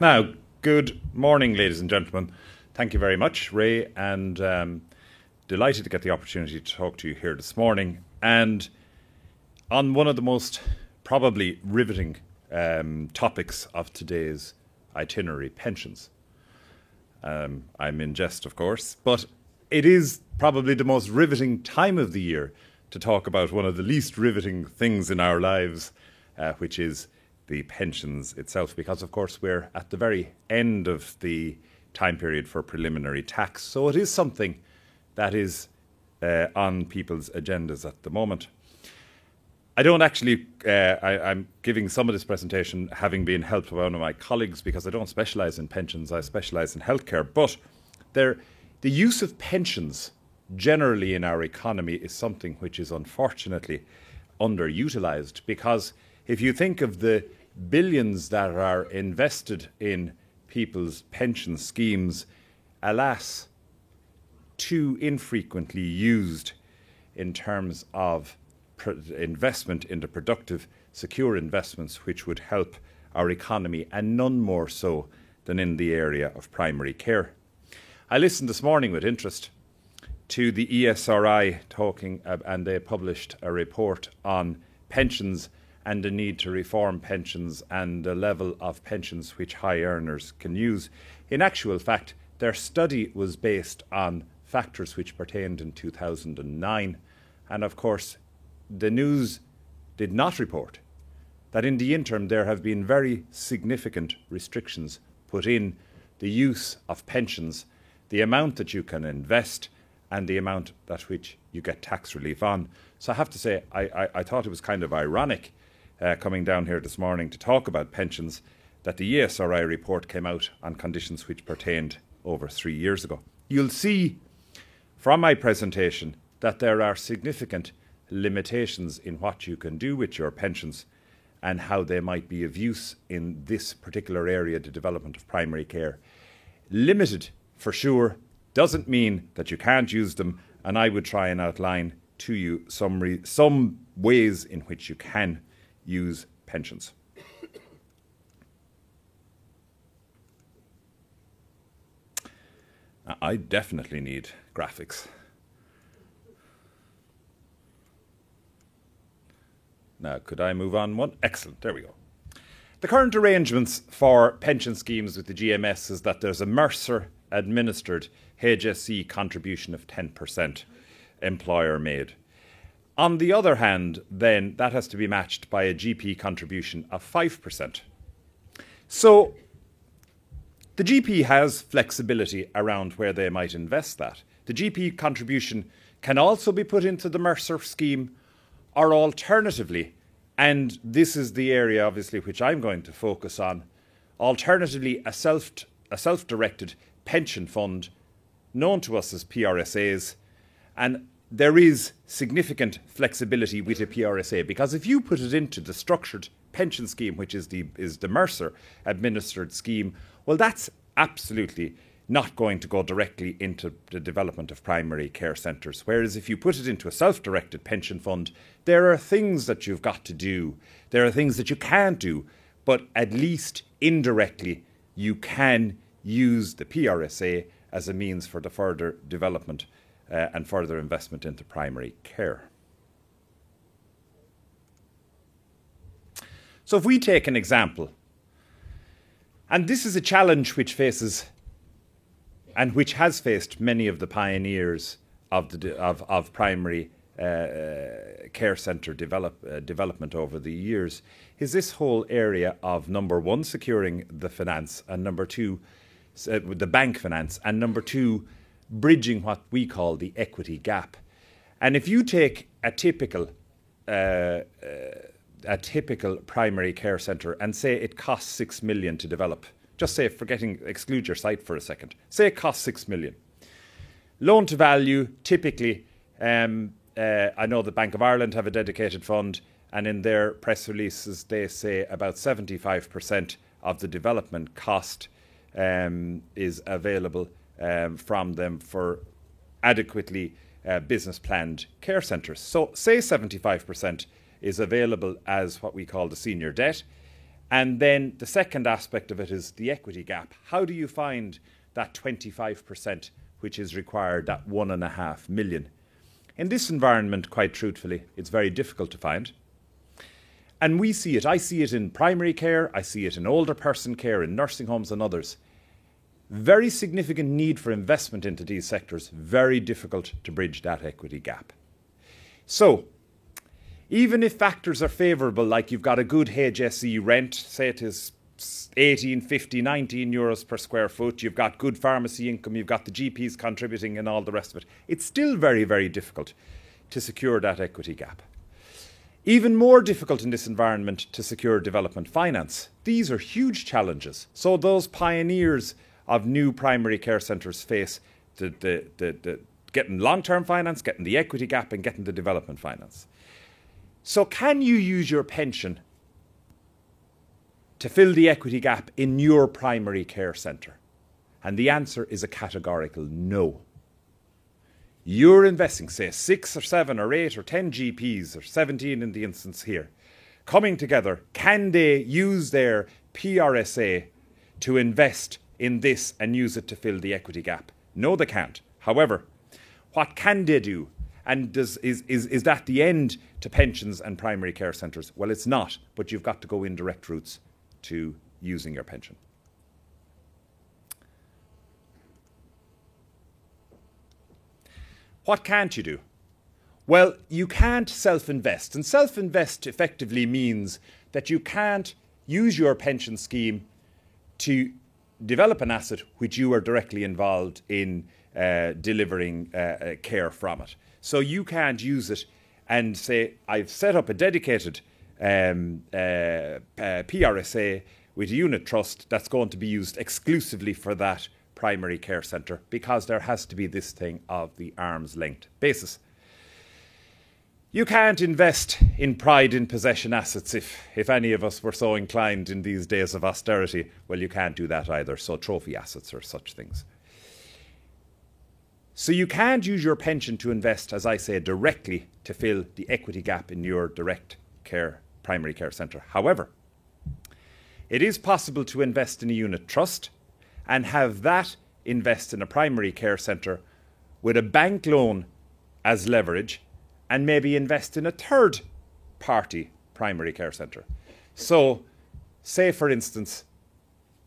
Now, good morning, ladies and gentlemen. Thank you very much, Ray, and delighted to get the opportunity to talk to you here this morning. And on one of the most probably riveting topics of today's itinerary, pensions. I'm in jest, of course, but it is probably the most riveting time of the year to talk about one of the least riveting things in our lives, which is the pensions itself, because of course we're at the very end of the time period for preliminary tax. So it is something that is on people's agendas at the moment. I don't actually, I'm giving some of this presentation having been helped by one of my colleagues because I don't specialise in pensions, I specialise in healthcare. But the use of pensions generally in our economy is something which is unfortunately underutilised, because if you think of the billions that are invested in people's pension schemes, alas, too infrequently used in terms of investment into productive, secure investments which would help our economy, and none more so than in the area of primary care. I listened this morning with interest to the ESRI talking, and they published a report on pensions and the need to reform pensions and the level of pensions which high earners can use. In actual fact, their study was based on factors which pertained in 2009. And of course, the news did not report that in the interim there have been very significant restrictions put in the use of pensions, the amount that you can invest and the amount that which you get tax relief on. So I have to say, I thought it was kind of ironic coming down here this morning to talk about pensions, that the ESRI report came out on conditions which pertained over 3 years ago. You'll see from my presentation that there are significant limitations in what you can do with your pensions and how they might be of use in this particular area, the development of primary care. Limited, for sure, doesn't mean that you can't use them, and I would try and outline to you some ways in which you can use pensions. I definitely need graphics. Now, could I move on one? Excellent, there we go. The current arrangements for pension schemes with the GMS is that there's a Mercer-administered HSE contribution of 10%, employer made. On the other hand, then, that has to be matched by a GP contribution of 5%. So the GP has flexibility around where they might invest that. The GP contribution can also be put into the Mercer scheme, or alternatively, and this is the area obviously which I'm going to focus on, alternatively a self-directed pension fund known to us as PRSAs. And there is significant flexibility with a PRSA, because if you put it into the structured pension scheme, which is the Mercer administered scheme, well, that's absolutely not going to go directly into the development of primary care centres. Whereas if you put it into a self-directed pension fund, there are things that you've got to do. There are things that you can't do, but at least indirectly you can use the PRSA as a means for the further development and further investment into primary care. So if we take an example, and this is a challenge which faces and which has faced many of the pioneers of primary care centre development over the years, is this whole area of, number one, securing the finance, and number two, the bank finance, and number two, bridging what we call the equity gap. And if you take a typical primary care centre and say it costs 6 million to develop, just say, exclude your site for a second, say it costs 6 million. Loan to value, typically, I know the Bank of Ireland have a dedicated fund, and in their press releases they say about 75% of the development cost is available from them for adequately business planned care centres. So say 75% is available as what we call the senior debt, And then the second aspect of it is the equity gap. How do you find that 25% which is required, that 1.5 million? In this environment, quite truthfully, it's very difficult to find. And we see it. I see it in primary care. I see it in older person care, in nursing homes and others. Very significant need for investment into these sectors. Very difficult to bridge that equity gap. So, even if factors are favourable, like you've got a good HSE rent, say it is 18, 50, 19 euros per square foot, you've got good pharmacy income, you've got the GPs contributing and all the rest of it, it's still very, very difficult to secure that equity gap. Even more difficult in this environment to secure development finance. These are huge challenges. So those pioneers of new primary care centres face the getting long-term finance, getting the equity gap and getting the development finance. So can you use your pension to fill the equity gap in your primary care centre? And the answer is a categorical no. You're investing, say, 6 or 7 or 8 or 10 GPs, or 17 in the instance here, coming together. Can they use their PRSA to invest in this and use it to fill the equity gap? No, they can't. However, what can they do? And is that the end to pensions and primary care centres? Well, it's not, but you've got to go indirect routes to using your pension. What can't you do? Well, you can't self-invest. And self-invest effectively means that you can't use your pension scheme to develop an asset which you are directly involved in delivering care from it. So you can't use it and say, I've set up a dedicated PRSA with a unit trust that's going to be used exclusively for that primary care centre, because there has to be this thing of the arm's length basis. You can't invest in pride in possession assets if any of us were so inclined in these days of austerity. Well, you can't do that either, so trophy assets or such things. So you can't use your pension to invest, as I say, directly to fill the equity gap in your direct care primary care centre. However, it is possible to invest in a unit trust and have that invest in a primary care centre with a bank loan as leverage, and maybe invest in a third party primary care centre. So, say for instance,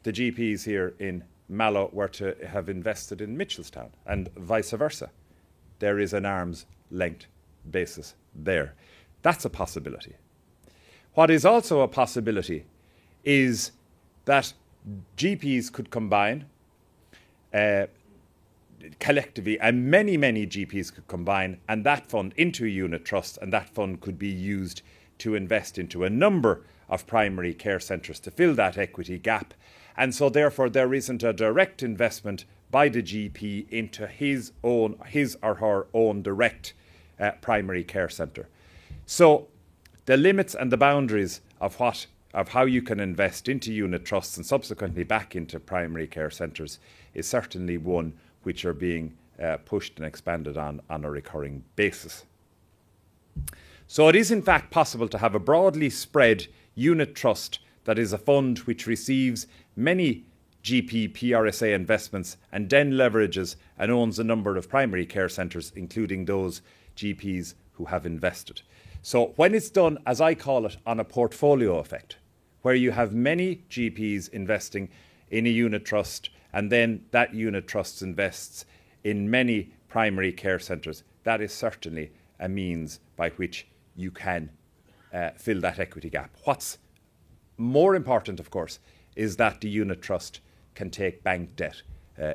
the GPs here in Mallow were to have invested in Mitchelstown and vice versa. There is an arm's length basis there. That's a possibility. What is also a possibility is that GPs could combine collectively, and many GPs could combine, and that fund into a unit trust, and that fund could be used to invest into a number of primary care centres to fill that equity gap. And so therefore there isn't a direct investment by the GP into his or her own direct primary care centre. So the limits and the boundaries of how you can invest into unit trusts and subsequently back into primary care centres is certainly one which are being pushed and expanded on a recurring basis. So it is in fact possible to have a broadly spread unit trust that is a fund which receives many GP PRSA investments and then leverages and owns a number of primary care centres, including those GPs who have invested. So when it's done, as I call it, on a portfolio effect, where you have many GPs investing in a unit trust and then that unit trust invests in many primary care centres, that is certainly a means by which you can fill that equity gap. What's more important, of course, is that the unit trust can take bank debt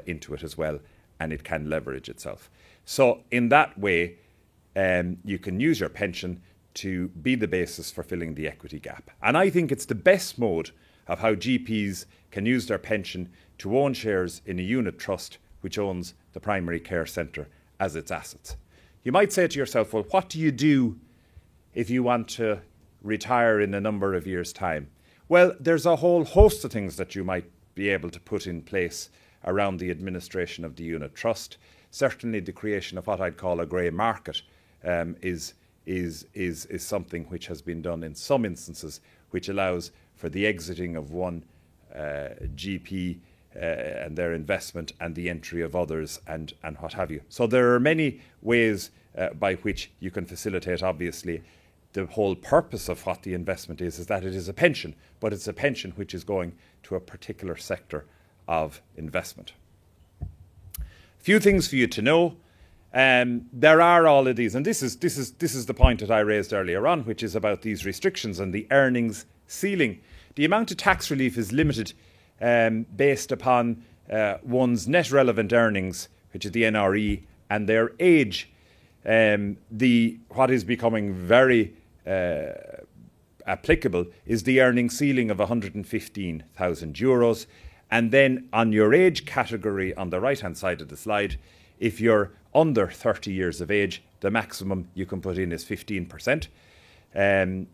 into it as well, and it can leverage itself. So in that way, you can use your pension to be the basis for filling the equity gap. And I think it's the best mode of how GPs can use their pension to own shares in a unit trust which owns the primary care centre as its assets. You might say to yourself, well, what do you do if you want to retire in a number of years' time? Well, there's a whole host of things that you might be able to put in place around the administration of the unit trust. Certainly the creation of what I'd call a grey market is is something which has been done in some instances, which allows for the exiting of one GP and their investment and the entry of others and what have you. So there are many ways by which you can facilitate, obviously. The whole purpose of what the investment is that it is a pension, but it's a pension which is going to a particular sector of investment. A few things for you to know. There are all of these, and this is the point that I raised earlier on, which is about these restrictions and the earnings ceiling. The amount of tax relief is limited based upon one's net relevant earnings, which is the NRE, and their age. What is becoming very applicable is the earning ceiling of €115,000. And then on your age category on the right-hand side of the slide, if you're under 30 years of age, the maximum you can put in is 15%.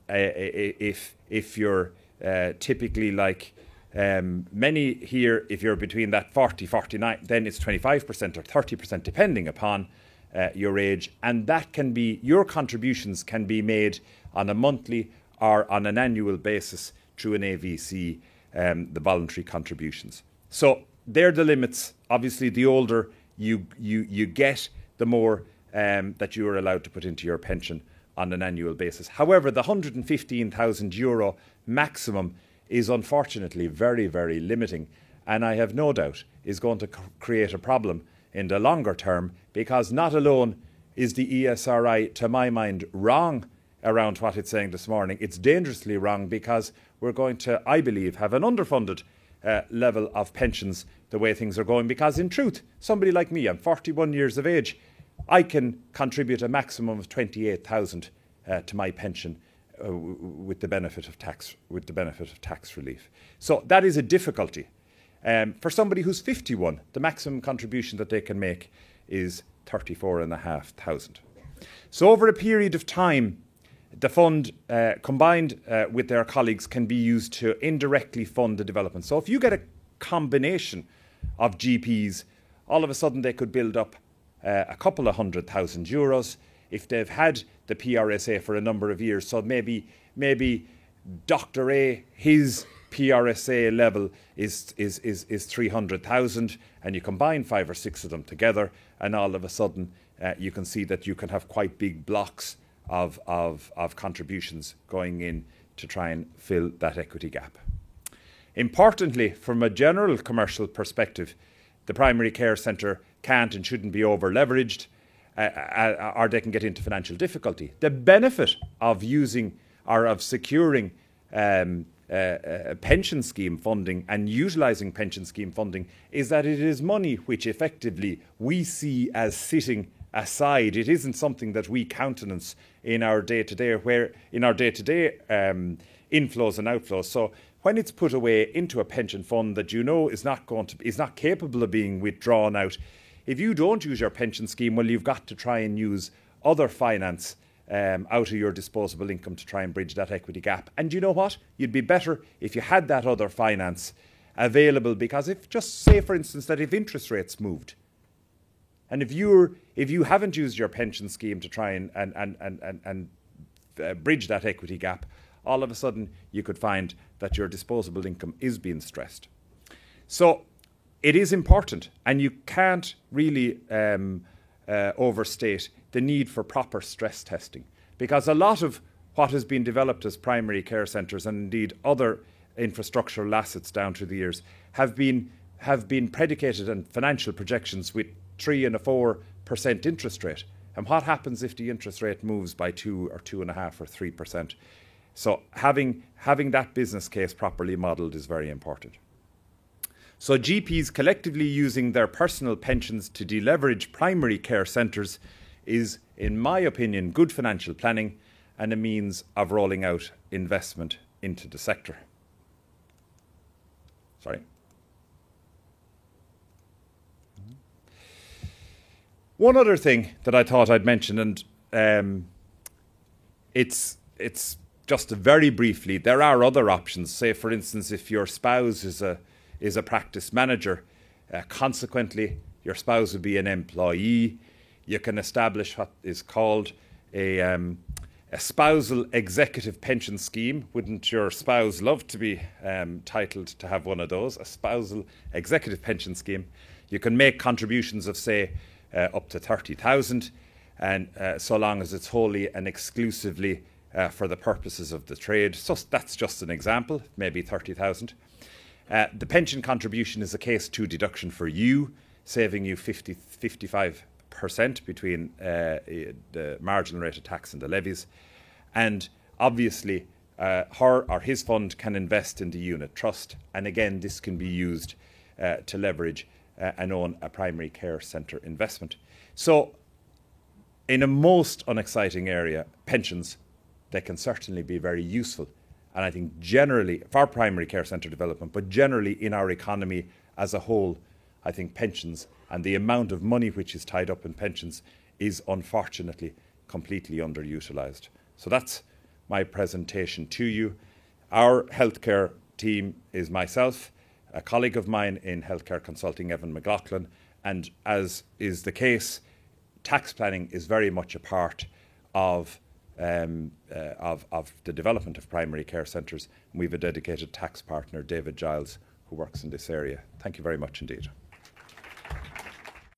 If you're typically like many here, if you're between that 40, 49, then it's 25% or 30%, depending upon your age. And that can be, your contributions can be made on a monthly or on an annual basis through an AVC, the voluntary contributions. So they're the limits. Obviously, the older you get, the more that you are allowed to put into your pension on an annual basis. However, the €115,000 maximum is unfortunately very, very limiting, and I have no doubt is going to create a problem in the longer term, because not alone is the ESRI, to my mind, wrong around what it's saying this morning. It's dangerously wrong, because we're going to, I believe, have an underfunded level of pensions the way things are going, because in truth, somebody like me, I'm 41 years of age, I can contribute a maximum of 28,000 to my pension with the benefit of tax relief. So that is a difficulty. For somebody who's 51, the maximum contribution that they can make is 34,500. So over a period of time, the fund, combined with their colleagues, can be used to indirectly fund the development. So if you get a combination of GPs, all of a sudden they could build up a couple of €100,000 if they've had the PRSA for a number of years. So maybe Dr. A, his PRSA level is 300,000, and you combine 5 or 6 of them together, and all of a sudden you can see that you can have quite big blocks of contributions going in to try and fill that equity gap. Importantly, from a general commercial perspective, the primary care centre can't and shouldn't be over-leveraged, or they can get into financial difficulty. The benefit of using or of securing pension scheme funding and utilising pension scheme funding is that it is money which effectively we see as sitting aside. It isn't something that we countenance in our day-to-day inflows and outflows. So when it's put away into a pension fund that you know is not capable of being withdrawn out, if you don't use your pension scheme, well, you've got to try and use other finance out of your disposable income to try and bridge that equity gap. And you know what? You'd be better if you had that other finance available, because if, just say for instance, that if interest rates moved, and if you haven't used your pension scheme to try and bridge that equity gap, all of a sudden you could find that your disposable income is being stressed. So it is important, and you can't really overstate the need for proper stress testing, because a lot of what has been developed as primary care centres, and indeed other infrastructural assets down through the years, have been predicated on financial projections with 3 and a 4% interest rate. And what happens if the interest rate moves by 2 or 2.5 or 3%? So having that business case properly modelled is very important. So GPs collectively using their personal pensions to deleverage primary care centres is, in my opinion, good financial planning and a means of rolling out investment into the sector. One other thing that I thought I'd mention, and it's just very briefly, there are other options. Say, for instance, if your spouse is a practice manager, consequently, your spouse would be an employee. You can establish what is called a a spousal executive pension scheme. Wouldn't your spouse love to be titled to have one of those? A spousal executive pension scheme. You can make contributions of, say, up to 30,000, and so long as it's wholly and exclusively for the purposes of the trade. So that's just an example, maybe 30,000. The pension contribution is a case 2 deduction for you, saving you 55% between the marginal rate of tax and the levies. And obviously, her or his fund can invest in the unit trust. And again, this can be used to leverage and own a primary care centre investment. So, in a most unexciting area, pensions, they can certainly be very useful. And I think generally, for primary care centre development, but generally in our economy as a whole, I think pensions and the amount of money which is tied up in pensions is unfortunately completely underutilised. So that's my presentation to you. Our healthcare team is myself, a colleague of mine in healthcare consulting, Evan McLaughlin, and as is the case, tax planning is very much a part of the development of primary care centres. And we have a dedicated tax partner, David Giles, who works in this area. Thank you very much indeed.